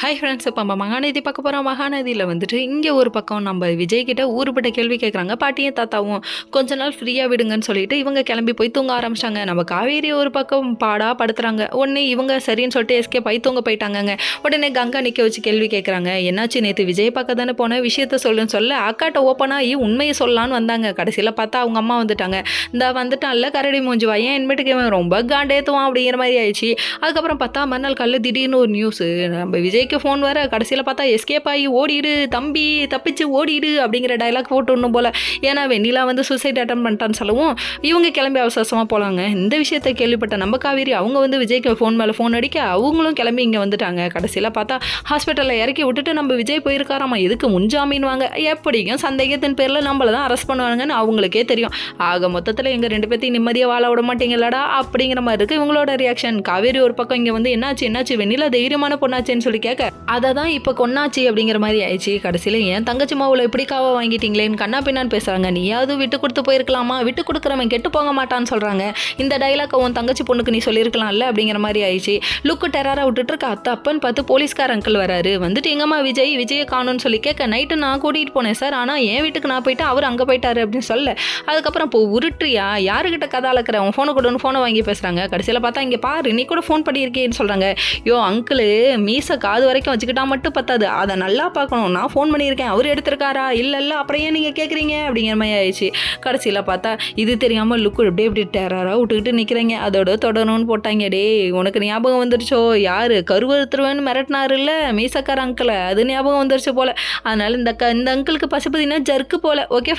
Hi friends, இப்போ நம்ம மகாநதி பார்க்க போகிறோம். மகாநதியில் வந்துட்டு இங்கே ஒரு பக்கம் நம்ம விஜய் கிட்ட ஊருப்பட்ட கேள்வி கேட்குறாங்க. பாட்டியும் தாத்தாவும் கொஞ்ச நாள் ஃப்ரீயாக விடுங்கன்னு சொல்லிட்டு இவங்க கிளம்பி போய் தூங்க ஆரம்பிச்சிட்டாங்க. நம்ம காவேரி ஒரு பக்கம் பாடா படுத்துறாங்க. உடனே இவங்க சரின்னு சொல்லிட்டு எஸ்கேப் ஆகி தூங்க போயிட்டாங்கங்க. உடனே கங்கா நிற்க வச்சு கேள்வி கேட்குறாங்க. என்னாச்சு, நேற்று விஜய் பார்க்க தானே போன விஷயத்த சொல்லுன்னு சொல்ல அக்காட்ட ஓப்பனாகி உண்மையை சொல்லலான்னு வந்தாங்க. கடைசியில் பார்த்தா அவங்க அம்மா வந்துட்டாங்க. இந்த வந்துட்டான்ல கரடி மூஞ்சுவா, ஏன் இனிமேட்டுக்கு இவன் ரொம்ப காண்டேத்துவான் அப்படிங்கிற மாதிரி ஆயிடுச்சு. அதுக்கப்புறம் பார்த்தா மறுநாள் காலையில் திடீர்னு ஒரு நியூஸ், நம்ம விஜய் ஃபோன் வர கடைசியில் பார்த்தா எஸ்கேப் ஆகி ஓடிடு தம்பி, தப்பிச்சு ஓடிடு அப்படிங்கிற டைலாக் போட்டுணும் போல. ஏன்னா வெண்ணிலா வந்து சூசைட் அட்டன் பண்ணிட்டான்னு சொல்லவும் இவங்க கிளம்பி அவசரமாக போகலாங்க. இந்த விஷயத்தை கேள்விப்பட்ட நம்ம காவேரி அவங்க வந்து விஜய்க்கு ஃபோன் மேலே ஃபோன் அடிக்க அவங்களும் கிளம்பி இங்கே வந்துட்டாங்க. கடைசியில் பார்த்தா ஹாஸ்பிட்டலில் இறக்கி விட்டுட்டு நம்ம விஜய் போயிருக்காராமா. எதுக்கு முன்ஜாமீன் வாங்க, எப்படியும் சந்தேகத்தின் பேரில் நம்மள தான் அரெஸ்ட் பண்ணுவாங்கன்னு அவங்களுக்கே தெரியும். ஆக மொத்தத்தில் எங்கள் ரெண்டு பேர்த்தையும் நிம்மதியாக வாழ விட மாட்டீங்களாடா அப்படிங்கிற மாதிரி இருக்குது இவங்களோட ரியாக்ஷன். காவேரி ஒரு பக்கம் இங்கே வந்து என்னாச்சு வெண்ணிலா தைரியமான பொண்ணாச்சேன்னு சொல்லி கேட்க அதை தான் இப்போ கொன்னாச்சு அப்படிங்கிற மாதிரி ஆயிடுச்சு. கடைசியில் ஏன் தங்கச்சி மாவுல எப்படி காவா வாங்கிட்டீங்களேன்னு கண்ணா பின்னான்னு பேசுகிறாங்க. நீயாவது விட்டு கொடுத்து போயிருக்கலாமா, விட்டு கொடுக்குறவன் கெட்டு போக மாட்டான்னு சொல்கிறாங்க. இந்த டைலாக்கை உன் தங்கச்சி பொண்ணுக்கு நீ சொல்லியிருக்கலாம்ல அப்படிங்கிற மாதிரி ஆயிடுச்சு. லுக்கு டெரராக விட்டுட்டு இருக்க அப்பன்னு பார்த்து போலீஸ்கார் அங்கிள் வராரு. வந்துட்டு எங்கம்மா விஜயை காணும்னு சொல்லி கேட்க, நைட்டு நான் கூட்டிகிட்டு போனேன் சார், ஆனால் என் வீட்டுக்கு நான் போயிட்டு அவர் அங்கே போயிட்டாரு அப்படின்னு சொல்ல, அதுக்கப்புறம் இப்போ உருட்டுறியா, யாருக்கிட்ட கதை அளக்கிற, உன் ஃபோனை கொடுன்னு ஃபோனை வாங்கி பேசுகிறாங்க. கடைசியில் பார்த்தா இங்கே பாரு நீ கூட ஃபோன் பண்ணியிருக்கேன்னு சொல்கிறாங்க. யோ அங்கிள், மீசை காது வரைக்கும் வச்சுக்கிட்டா மட்டும் பத்தாது, அதை நல்லா பார்க்கணும். நான் ஃபோன் பண்ணியிருக்கேன், அவர் எடுத்திருக்காரா இல்லை அப்புறம் ஏன் நீங்கள் கேட்குறீங்க அப்படிங்கிற மாதிரி ஆயிடுச்சு. கடைசியில் பார்த்தா இது தெரியாமல் லுக்கு எப்படி டேராராக விட்டுக்கிட்டு நிற்கிறீங்க, அதோட தொடரணும்னு போட்டாங்க. டே உனக்கு ஞாபகம் வந்துருச்சோ, யார் கருவறுத்துருவேன்னு மிரட்டினாரு இல்லை மீசக்கார அங்கிளை, அது ஞாபகம் வந்துருச்சு போல். அதனால் இந்த அங்கிளுக்கு பசுபதினா ஜர்க்கு போல். ஓகே.